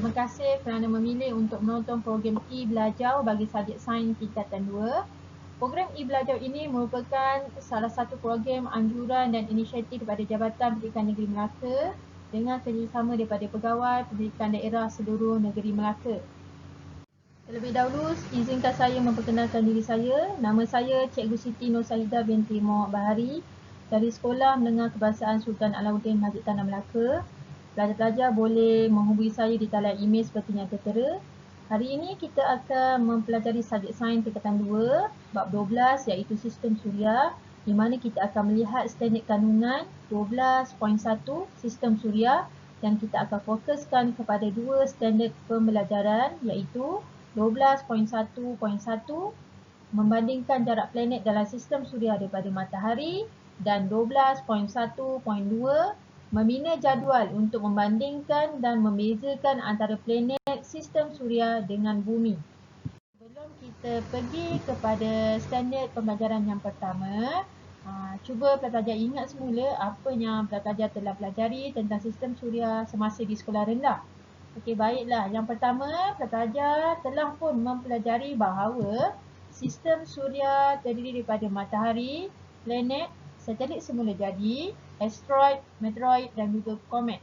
Terima kasih kerana memilih untuk menonton program e-Belajar bagi subjek Sains tingkatan 2. Program e-Belajar ini merupakan salah satu program anjuran dan inisiatif daripada Jabatan Pendidikan Negeri Melaka dengan kerjasama daripada Pegawai Pendidikan Daerah seluruh negeri Melaka. Terlebih dahulu, izinkan saya memperkenalkan diri saya. Nama saya Cikgu Siti Nur Sahidah binti Muhammad Bahari dari Sekolah Menengah Kebangsaan Sultan Alauddin Masjid Tanah Melaka. Pelajar-pelajar boleh menghubungi saya di talian email seperti yang tertera. Hari ini kita akan mempelajari subjek Sains tingkatan 2, bab 12 iaitu Sistem Suria, di mana kita akan melihat standard kandungan 12.1 Sistem Suria dan kita akan fokuskan kepada dua standard pembelajaran iaitu 12.1.1 membandingkan jarak planet dalam sistem suria daripada matahari dan 12.1.2 membina jadual untuk membandingkan dan membezakan antara planet sistem suria dengan bumi. Sebelum kita pergi kepada standard pembelajaran yang pertama, cuba pelajar ingat semula apa yang pelajar telah pelajari tentang sistem suria semasa di sekolah rendah. Okey, baiklah. Yang pertama, pelajar telah pun mempelajari bahawa sistem suria terdiri daripada matahari, planet, satelit semula jadi, asteroid, meteoroid dan juga komet.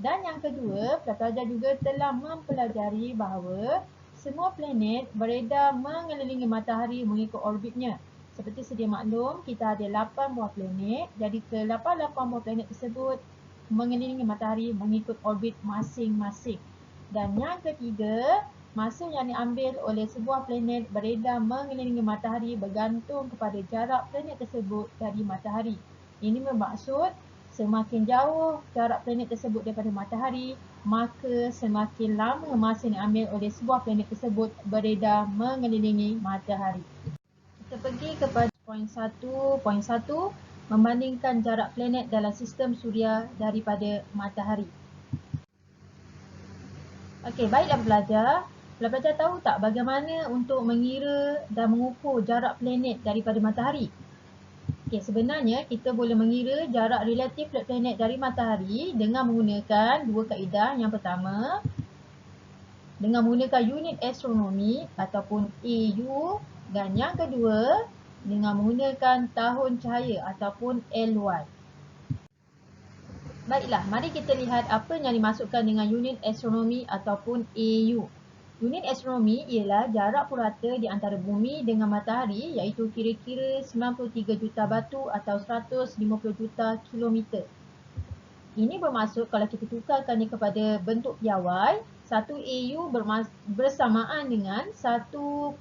Dan yang kedua, pelajar juga telah mempelajari bahawa semua planet beredar mengelilingi matahari mengikut orbitnya. Seperti sedia maklum, kita ada 8 buah planet. Jadi ke-8 buah planet tersebut mengelilingi matahari mengikut orbit masing-masing. Dan yang ketiga, masa yang diambil oleh sebuah planet beredar mengelilingi matahari bergantung kepada jarak planet tersebut dari matahari. Ini bermaksud semakin jauh jarak planet tersebut daripada matahari, maka semakin lama masa yang diambil oleh sebuah planet tersebut beredar mengelilingi matahari. Kita pergi kepada poin 1.1, membandingkan jarak planet dalam sistem suria daripada matahari. Okey, baiklah pelajar. Pelajar tahu tak bagaimana untuk mengira dan mengukur jarak planet daripada matahari? Okey, sebenarnya kita boleh mengira jarak relatif planet dari matahari dengan menggunakan dua kaedah. Yang pertama, dengan menggunakan unit astronomi ataupun AU, dan yang kedua dengan menggunakan tahun cahaya ataupun LY. Baiklah, mari kita lihat apa yang dimasukkan dengan unit astronomi ataupun AU. Unit astronomi ialah jarak purata di antara bumi dengan matahari iaitu kira-kira 93 juta batu atau 150 juta kilometer. Ini bermaksud kalau kita tukarkannya kepada bentuk piawai, 1 AU bersamaan dengan 1.5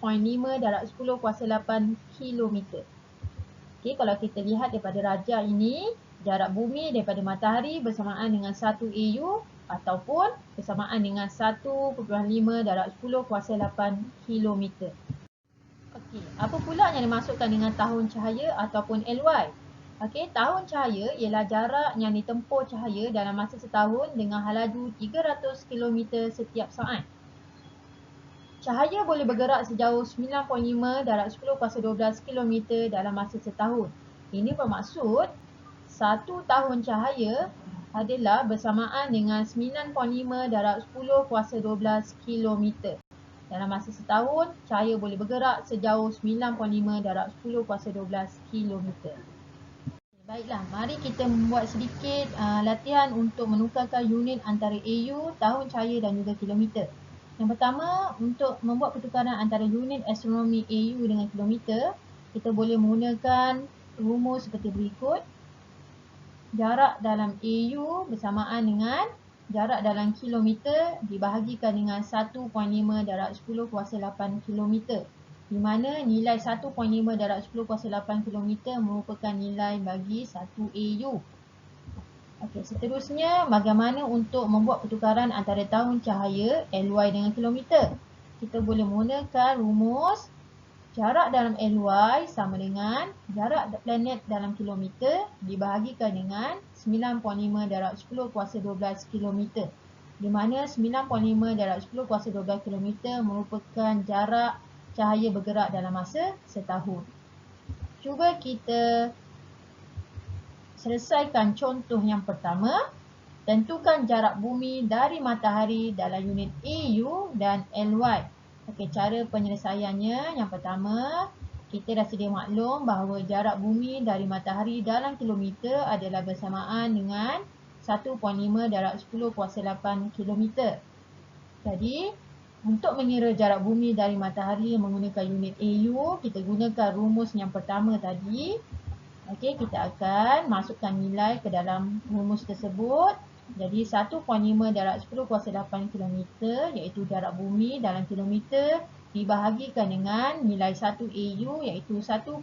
darab 10 kuasa 8 kilometer. Okey, kalau kita lihat daripada rajah ini, jarak bumi daripada matahari bersamaan dengan 1 AU ataupun bersamaan dengan 1.5 darab 10 kuasa 8 kilometer. Okey, apa pula yang dimasukkan dengan tahun cahaya ataupun LY? Okey, tahun cahaya ialah jarak yang ditempuh cahaya dalam masa setahun dengan laju 300 km setiap saat. Cahaya boleh bergerak sejauh 9.5 darab 10 kuasa 12 km dalam masa setahun. Ini bermaksud 1 tahun cahaya adalah bersamaan dengan 9.5 darab 10 kuasa 12 km. Dalam masa setahun, cahaya boleh bergerak sejauh 9.5 darab 10 kuasa 12 km. Baiklah, mari kita membuat sedikit latihan untuk menukarkan unit antara AU, tahun cahaya dan juga kilometer. Yang pertama, untuk membuat pertukaran antara unit astronomi AU dengan kilometer, kita boleh menggunakan rumus seperti berikut. Jarak dalam AU bersamaan dengan jarak dalam kilometer dibahagikan dengan 1.5 darab 10 kuasa 8 kilometer. Di mana nilai 1.5 darab 10 kuasa 8 kilometer merupakan nilai bagi 1 AU. Okey, seterusnya bagaimana untuk membuat pertukaran antara tahun cahaya LY dengan kilometer? Kita boleh menggunakan rumus jarak dalam LY sama dengan jarak planet dalam kilometer dibahagikan dengan 9.5 darab 10 kuasa 12 kilometer. Di mana 9.5 darab 10 kuasa 12 kilometer merupakan jarak cahaya bergerak dalam masa setahun. Cuba kita selesaikan contoh yang pertama. Tentukan jarak bumi dari matahari dalam unit AU dan LY. Okey, cara penyelesaiannya yang pertama, kita dah sedia maklum bahawa jarak bumi dari matahari dalam kilometer adalah bersamaan dengan 1.5 darab 10 kuasa 8 kilometer. Jadi, untuk mengira jarak bumi dari matahari menggunakan unit AU, kita gunakan rumus yang pertama tadi. Okey, kita akan masukkan nilai ke dalam rumus tersebut. Jadi 1.5 darab 10 kuasa 8 kilometer iaitu jarak bumi dalam kilometer dibahagikan dengan nilai 1 AU iaitu 1.5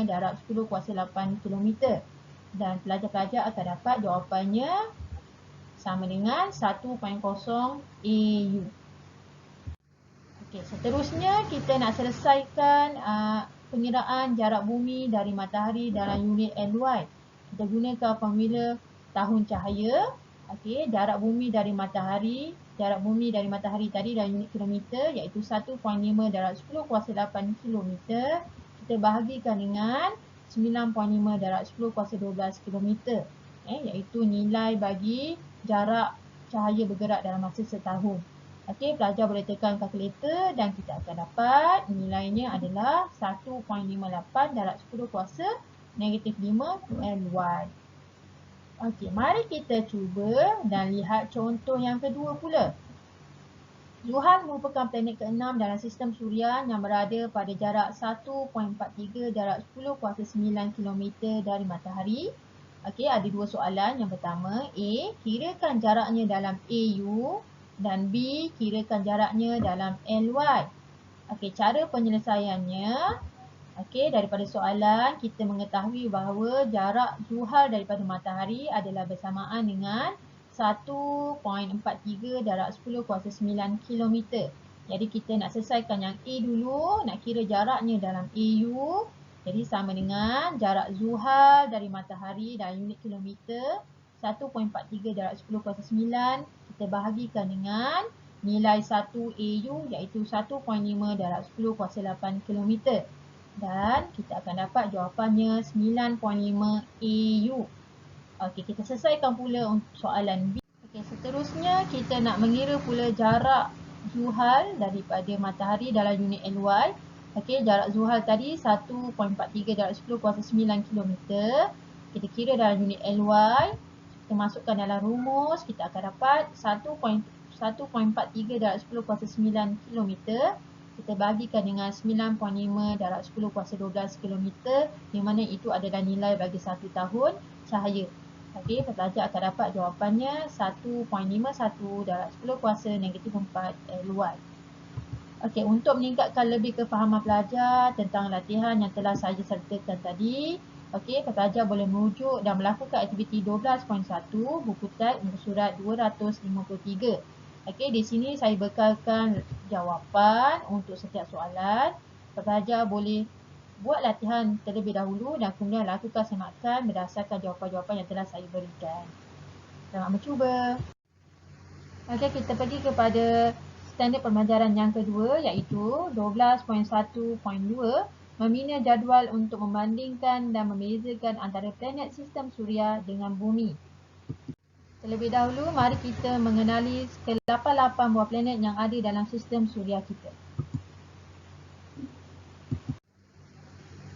darab 10 kuasa 8 kilometer. Dan pelajar-pelajar akan dapat jawapannya sama dengan 1.0 AU. Okey, seterusnya kita nak selesaikan pengiraan jarak bumi dari matahari dalam unit LY. Kita gunakan formula tahun cahaya. Okey, jarak bumi dari matahari tadi dalam unit kilometer iaitu 1.5 darab 10 kuasa 8 kilometer. Kita bahagikan dengan 9.5 darab 10 kuasa 12 kilometer. Iaitu nilai bagi jarak cahaya bergerak dalam masa setahun. Okey, pelajar boleh tekan kalkulator dan kita akan dapat nilainya adalah 1.58 darab 10 kuasa negatif 5 LY. Okey, mari kita cuba dan lihat contoh yang kedua pula. Zuhal merupakan planet ke-6 dalam sistem suria yang berada pada jarak 1.43 darab 10 kuasa 9 km dari matahari. Okey, ada dua soalan. Yang pertama, A, kirakan jaraknya dalam AU dan B, kirakan jaraknya dalam LY. Okey, cara penyelesaiannya, okey, daripada soalan kita mengetahui bahawa jarak Zuhal daripada matahari adalah bersamaan dengan 1.43 darab 10 kuasa 9 km. Jadi kita nak selesaikan yang A dulu, nak kira jaraknya dalam AU. Jadi sama dengan jarak Zuhal dari matahari dalam unit kilometer 1.43 darab 10 kuasa 9 kita bahagikan dengan nilai 1 AU iaitu 1.5 darab 10 kuasa 8 km. Dan kita akan dapat jawapannya 9.5 AU. Okey, kita selesaikan pula untuk soalan B. Okey, seterusnya kita nak mengira pula jarak Zuhal daripada matahari dalam unit LY. Okey, jarak Zuhal tadi 1.43 darab 10 kuasa 9 km. Kita kira dalam unit LY. Kita masukkan dalam rumus, kita akan dapat 1.43 darab 10 kuasa 9 km. Kita bahagikan dengan 9.5 darab 10 kuasa 12 km, di mana itu adalah nilai bagi satu tahun cahaya. Okey, pelajar akan dapat jawapannya 1.51 darab 10 kuasa negatif 4 LY. Okey, untuk meningkatkan lebih kefahaman pelajar tentang latihan yang telah saya sertakan tadi, okey, pelajar boleh merujuk dan melakukan aktiviti 12.1 buku teks muka surat 253. Okey, di sini saya bekalkan jawapan untuk setiap soalan. Pelajar boleh buat latihan terlebih dahulu dan kemudian lakukan semakan berdasarkan jawapan-jawapan yang telah saya berikan. Selamat mencuba. Okey, kita pergi kepada standard pembelajaran yang kedua iaitu 12.1.2 membina jadual untuk membandingkan dan membezakan antara planet sistem suria dengan bumi. Terlebih dahulu, mari kita mengenali ke-88 buah planet yang ada dalam sistem suria kita.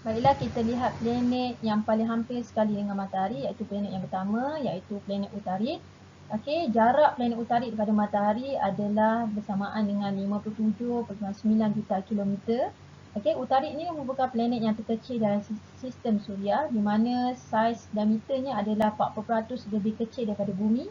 Baiklah, kita lihat planet yang paling hampir sekali dengan matahari iaitu planet yang pertama iaitu planet Utarid. Okey, jarak planet Utarid daripada matahari adalah bersamaan dengan 57.9 juta kilometer. Okey, Utarid ini merupakan planet yang terkecil dalam sistem suria di mana saiz diameternya adalah 40% lebih kecil daripada bumi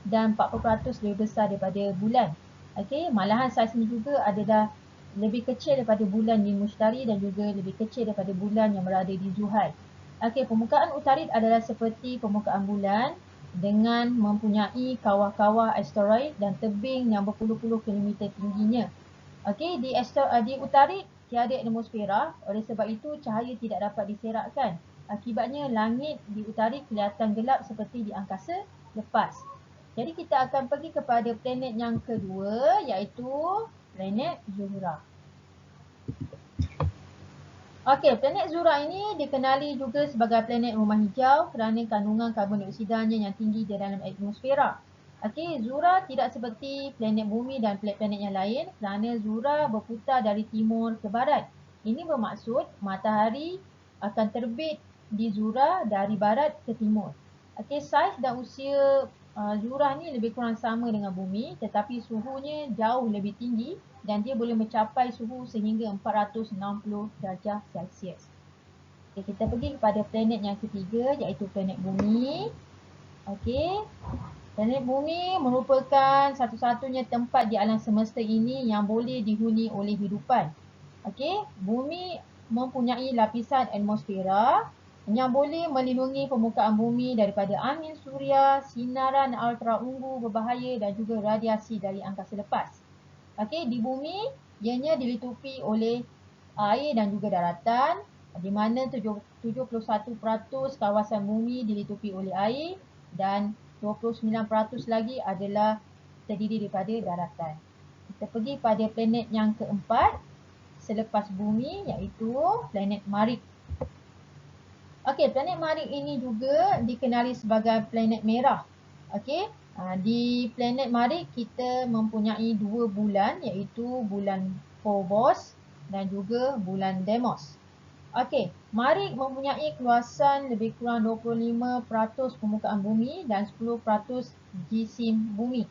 dan 40% lebih besar daripada bulan. Okey, malahan saiz ini juga adalah lebih kecil daripada bulan di Mushtari dan juga lebih kecil daripada bulan yang berada di Zuhal. Okey, permukaan Utarid adalah seperti permukaan bulan dengan mempunyai kawah-kawah asteroid dan tebing yang berpuluh-puluh kilometer tingginya. Okey, di Utarid tiada atmosfera, oleh sebab itu cahaya tidak dapat diserakkan. Akibatnya langit di Utarid kelihatan gelap seperti di angkasa lepas. Jadi kita akan pergi kepada planet yang kedua iaitu planet Zuhra. Okey, planet Zuhra ini dikenali juga sebagai planet rumah hijau kerana kandungan karbon dioksidanya yang tinggi di dalam atmosfera. Okey, Zuhrah tidak seperti planet bumi dan planet-planet yang lain kerana Zuhrah berputar dari timur ke barat. Ini bermaksud matahari akan terbit di Zuhrah dari barat ke timur. Okey, saiz dan usia Zuhrah ni lebih kurang sama dengan bumi tetapi suhunya jauh lebih tinggi dan dia boleh mencapai suhu sehingga 460 darjah Celsius. Okey, kita pergi kepada planet yang ketiga iaitu planet bumi. Okey. Planet bumi merupakan satu-satunya tempat di alam semesta ini yang boleh dihuni oleh hidupan. Okey, bumi mempunyai lapisan atmosfera yang boleh melindungi permukaan bumi daripada angin suria, sinaran ultraungu berbahaya dan juga radiasi dari angkasa lepas. Okey, di bumi ianya dilitupi oleh air dan juga daratan, di mana 71% kawasan bumi dilitupi oleh air dan 29% lagi adalah terdiri daripada daratan. Kita pergi pada planet yang keempat selepas bumi iaitu planet Marikh. Okey, planet Marikh ini juga dikenali sebagai planet merah. Okey, di planet Marikh kita mempunyai dua bulan iaitu bulan Phobos dan juga bulan Deimos. Okey, Marikh mempunyai keluasan lebih kurang 25% permukaan bumi dan 10% jisim bumi.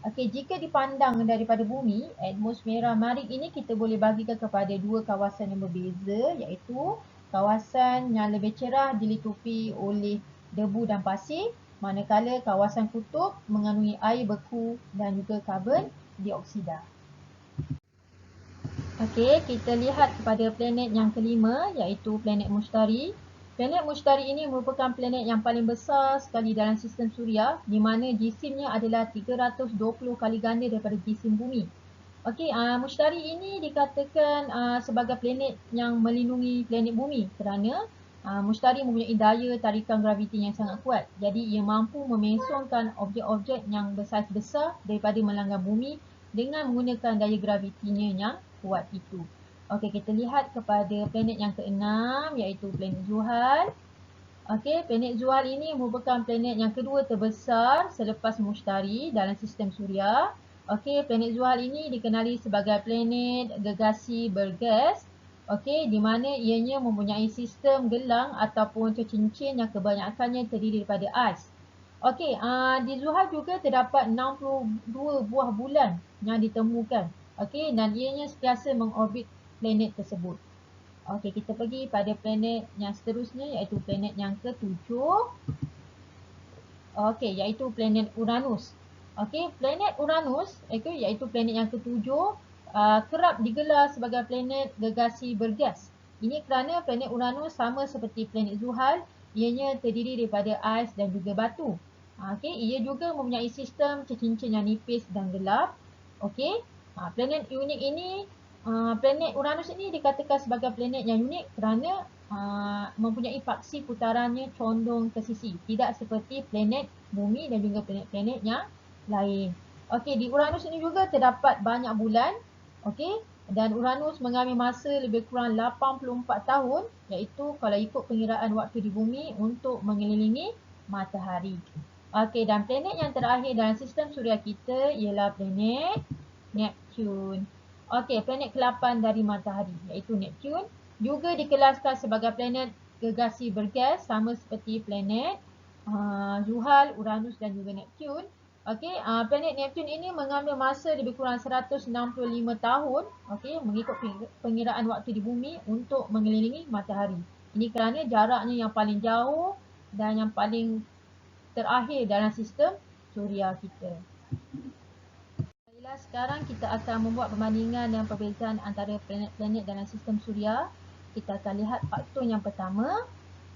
Okey, jika dipandang daripada bumi, atmosfera Marikh ini kita boleh bagikan kepada dua kawasan yang berbeza iaitu kawasan yang lebih cerah dilitupi oleh debu dan pasir, manakala kawasan kutub mengandungi air beku dan juga karbon dioksida. Okey, kita lihat kepada planet yang kelima iaitu planet Mushtari. Planet Mushtari ini merupakan planet yang paling besar sekali dalam sistem suria di mana jisimnya adalah 320 kali ganda daripada jisim bumi. Okey, Mushtari ini dikatakan sebagai planet yang melindungi planet bumi kerana Mushtari mempunyai daya tarikan graviti yang sangat kuat. Jadi ia mampu memesongkan objek-objek yang bersaiz besar daripada melanggar bumi dengan menggunakan daya gravitinya yang kuat itu. Okey, kita lihat kepada planet yang keenam iaitu planet Zuhal. Okey, planet Zuhal ini merupakan planet yang kedua terbesar selepas Mushtari dalam sistem suria. Okey, planet Zuhal ini dikenali sebagai planet gergasi bergas. Okey, di mana ianya mempunyai sistem gelang ataupun tercincin yang kebanyakannya terdiri daripada ais. Okey, di Zuhal juga terdapat 62 buah bulan yang ditemukan. Okey, dan ianya sentiasa mengorbit planet tersebut. Okey, kita pergi pada planet yang seterusnya iaitu planet yang ketujuh. Okey, iaitu planet Uranus. Okey, planet Uranus iaitu planet yang ketujuh kerap digelar sebagai planet gergasi bergas. Ini kerana planet Uranus sama seperti planet Zuhal, ianya terdiri daripada ais dan juga batu. Okey, ia juga mempunyai sistem tercincin yang nipis dan gelap. Okey, planet unik ini, planet Uranus ini dikatakan sebagai planet yang unik kerana mempunyai faksi putarannya condong ke sisi, tidak seperti planet bumi dan juga planet-planet yang lain. Okey, di Uranus ini juga terdapat banyak bulan. Okey, dan Uranus mengambil masa lebih kurang 84 tahun iaitu kalau ikut pengiraan waktu di bumi untuk mengelilingi matahari. Okey, dan planet yang terakhir dalam sistem suria kita ialah planet Neptune. Okey, planet ke-8 dari matahari iaitu Neptune juga dikelaskan sebagai planet gergasi bergas sama seperti planet Zuhal, Uranus dan juga Neptune. Okey, planet Neptune ini mengambil masa lebih kurang 165 tahun, okey, mengikut pengiraan waktu di bumi untuk mengelilingi matahari. Ini kerana jaraknya yang paling jauh dan yang paling terakhir dalam sistem suria kita. Baiklah, sekarang kita akan membuat perbandingan dan perbezaan antara planet-planet dalam sistem suria. Kita akan lihat faktor yang pertama,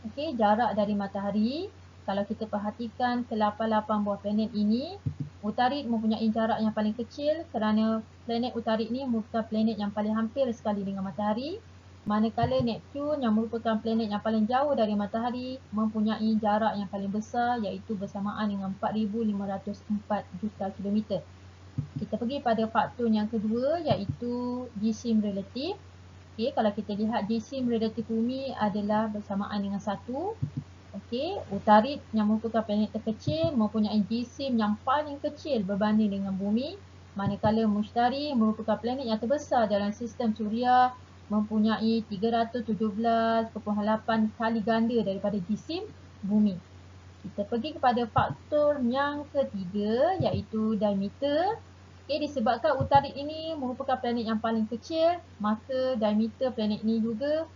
okey, jarak dari matahari. Kalau kita perhatikan ke-8 buah planet ini, Utarid mempunyai jarak yang paling kecil kerana planet Utarid ini merupakan planet yang paling hampir sekali dengan matahari. Manakala Neptune yang merupakan planet yang paling jauh dari matahari mempunyai jarak yang paling besar iaitu bersamaan dengan 4,504 juta kilometer. Kita pergi pada faktor yang kedua iaitu jisim relatif. Okey, kalau kita lihat jisim relatif bumi adalah bersamaan dengan 1. Okey, Utarid yang merupakan planet terkecil mempunyai jisim yang paling kecil berbanding dengan Bumi, manakala Mushtari merupakan planet yang terbesar dalam sistem Suria, mempunyai 317.8 kali ganda daripada jisim Bumi. Kita pergi kepada faktor yang ketiga, iaitu diameter. Okay, disebabkan Utarid ini merupakan planet yang paling kecil, maka diameter planet ini juga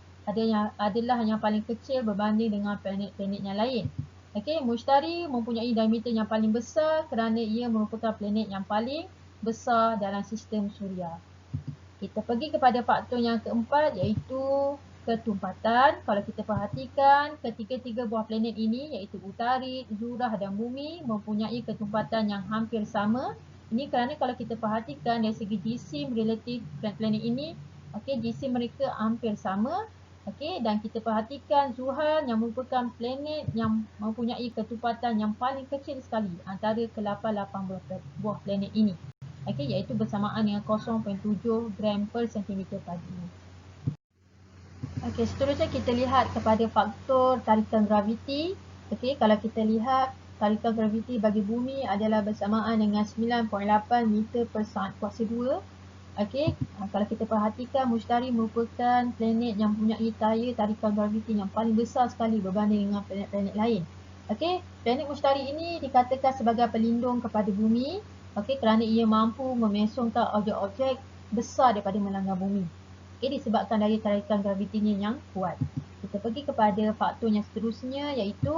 adalah yang paling kecil berbanding dengan planet-planet yang lain. Okey, Mushtari mempunyai diameter yang paling besar kerana ia merupakan planet yang paling besar dalam sistem Suria. Kita pergi kepada faktor yang keempat, iaitu ketumpatan. Kalau kita perhatikan, ketiga-tiga buah planet ini iaitu Utarid, Zurah dan Bumi mempunyai ketumpatan yang hampir sama. Ini kerana kalau kita perhatikan dari segi jisim relatif planet ini, jisim mereka hampir sama. Dan kita perhatikan Zuhal yang merupakan planet yang mempunyai ketumpatan yang paling kecil sekali antara ke-8 buah planet ini. Iaitu bersamaan dengan 0.7 gram per sentimeter pagi. Seterusnya kita lihat kepada faktor tarikan graviti. Kalau kita lihat tarikan graviti bagi bumi adalah bersamaan dengan 9.8 meter per saat kuasa 2. Kalau kita perhatikan, Mushtari merupakan planet yang mempunyai daya tarikan graviti yang paling besar sekali berbanding dengan planet-planet lain. Planet Mushtari ini dikatakan sebagai pelindung kepada bumi, kerana ia mampu memesongkan objek-objek besar daripada melanggar bumi. Disebabkan daya tarikan gravitinya yang kuat. Kita pergi kepada faktor yang seterusnya, iaitu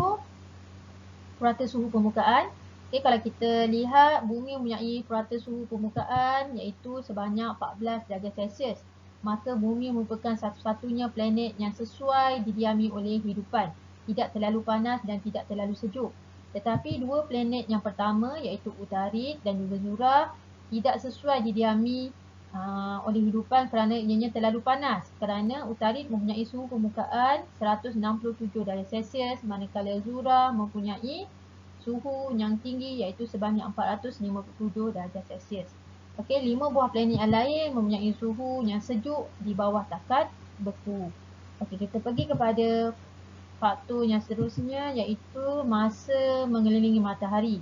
purata suhu permukaan. Kalau kita lihat, bumi mempunyai purata suhu permukaan iaitu sebanyak 14 darjah Celsius. Maka bumi merupakan satu-satunya planet yang sesuai didiami oleh kehidupan. Tidak terlalu panas dan tidak terlalu sejuk. Tetapi dua planet yang pertama iaitu Utarid dan juga Zurah tidak sesuai didiami oleh kehidupan kerana ianya terlalu panas. Kerana Utarid mempunyai suhu permukaan 167 darjah Celsius, manakala Zurah mempunyai suhu yang tinggi iaitu sebanyak 457 darjah Celsius. 5 buah planet yang lain mempunyai suhu yang sejuk di bawah takat beku. Kita pergi kepada faktor yang seterusnya, iaitu masa mengelilingi matahari.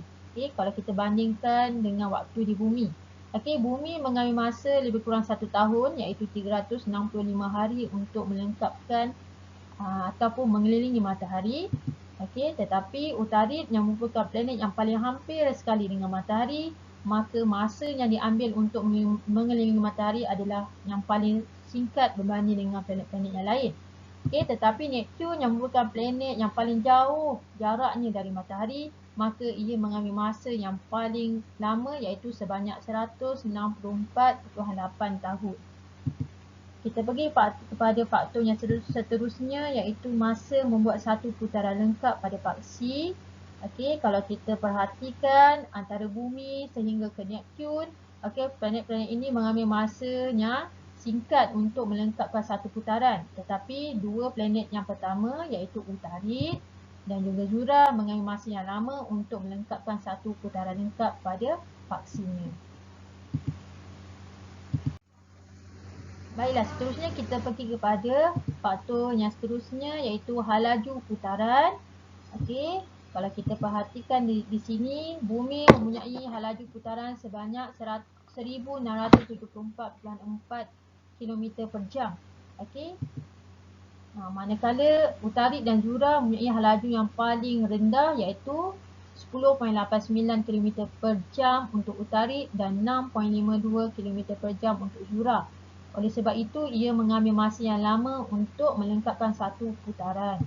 Kalau kita bandingkan dengan waktu di bumi. Bumi mengambil masa lebih kurang 1 tahun iaitu 365 hari untuk melengkapkan ataupun mengelilingi matahari. Tetapi Utarid yang merupakan planet yang paling hampir sekali dengan matahari, maka masa yang diambil untuk mengelilingi matahari adalah yang paling singkat berbanding dengan planet-planet yang lain. Tetapi Neptune yang merupakan planet yang paling jauh jaraknya dari matahari, maka ia mengambil masa yang paling lama iaitu sebanyak 164.8 tahun. Kita pergi kepada faktor yang seterusnya, iaitu masa membuat satu putaran lengkap pada paksi. Kalau kita perhatikan antara bumi sehingga ke Neptune, planet-planet ini mengambil masanya singkat untuk melengkapkan satu putaran. Tetapi dua planet yang pertama iaitu Utarid dan juga Zurah mengambil masa yang lama untuk melengkapkan satu putaran lengkap pada paksinya. Baiklah, seterusnya kita pergi kepada faktor yang seterusnya iaitu halaju putaran. Kalau kita perhatikan di sini, bumi mempunyai halaju putaran sebanyak 1674.4 km per jam. Manakala Utarid dan Zurah mempunyai halaju yang paling rendah iaitu 10.89 km per jam untuk Utarid dan 6.52 km per jam untuk Zurah. Oleh sebab itu, ia mengambil masa yang lama untuk melengkapkan satu putaran.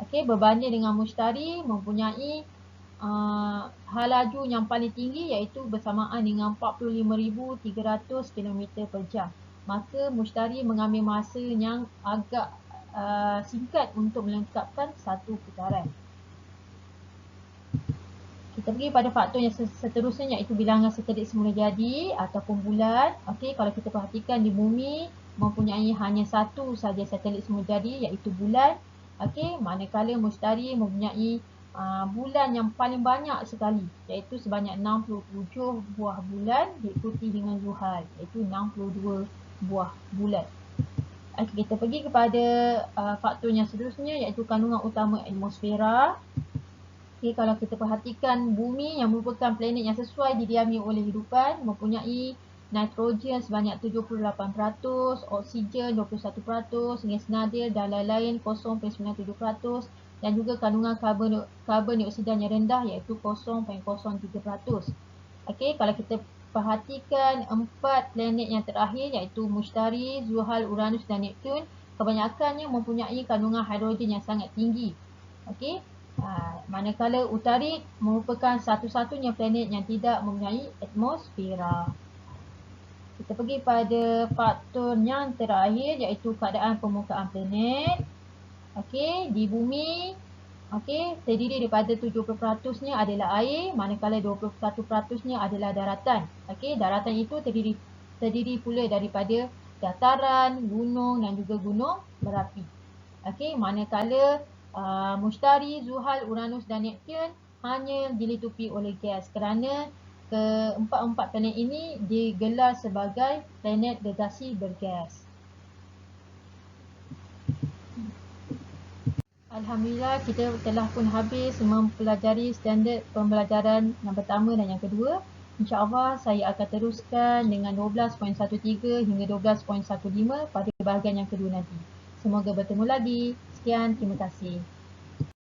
Berbanding dengan Mushtari mempunyai halaju yang paling tinggi iaitu bersamaan dengan 45.300 km per jam. Maka Mushtari mengambil masa yang agak singkat untuk melengkapkan satu putaran. Kita pergi pada faktor yang seterusnya iaitu bilangan satelit semula jadi ataupun bulan. Kalau kita perhatikan di bumi mempunyai hanya satu sahaja satelit semula jadi iaitu bulan. Manakala Mushtari mempunyai bulan yang paling banyak sekali iaitu sebanyak 67 buah bulan diikuti dengan Zuhal iaitu 62 buah bulan. Okay, kita pergi kepada faktor yang seterusnya iaitu kandungan utama atmosfera. Okay, kalau kita perhatikan bumi yang merupakan planet yang sesuai didiami oleh hidupan mempunyai nitrogen sebanyak 78%, oksigen 21%, gaz nadir dan lain-lain 0.97% dan juga kandungan karbon dioksida yang rendah iaitu 0.03%. Okey, kalau kita perhatikan 4 planet yang terakhir iaitu Mushtari, Zuhal, Uranus dan Neptun, kebanyakannya mempunyai kandungan hidrogen yang sangat tinggi. Okey, manakala Utarid merupakan satu-satunya planet yang tidak mempunyai atmosfera. Kita pergi pada faktor yang terakhir iaitu keadaan permukaan planet. Okey, di bumi terdiri daripada 70%-nya adalah air, manakala 21%-nya adalah daratan. Okey, daratan itu terdiri pula daripada dataran, gunung dan juga gunung berapi. Okey, manakala Mushtari, Zuhal, Uranus dan Neptun hanya dilitupi oleh gas kerana keempat-empat planet ini digelar sebagai planet gegasi bergas. Alhamdulillah, kita telah pun habis mempelajari standard pembelajaran yang pertama dan yang kedua. InsyaAllah saya akan teruskan dengan 12.13 hingga 12.15 pada bahagian yang kedua nanti. Semoga bertemu lagi. Sekian, terima kasih.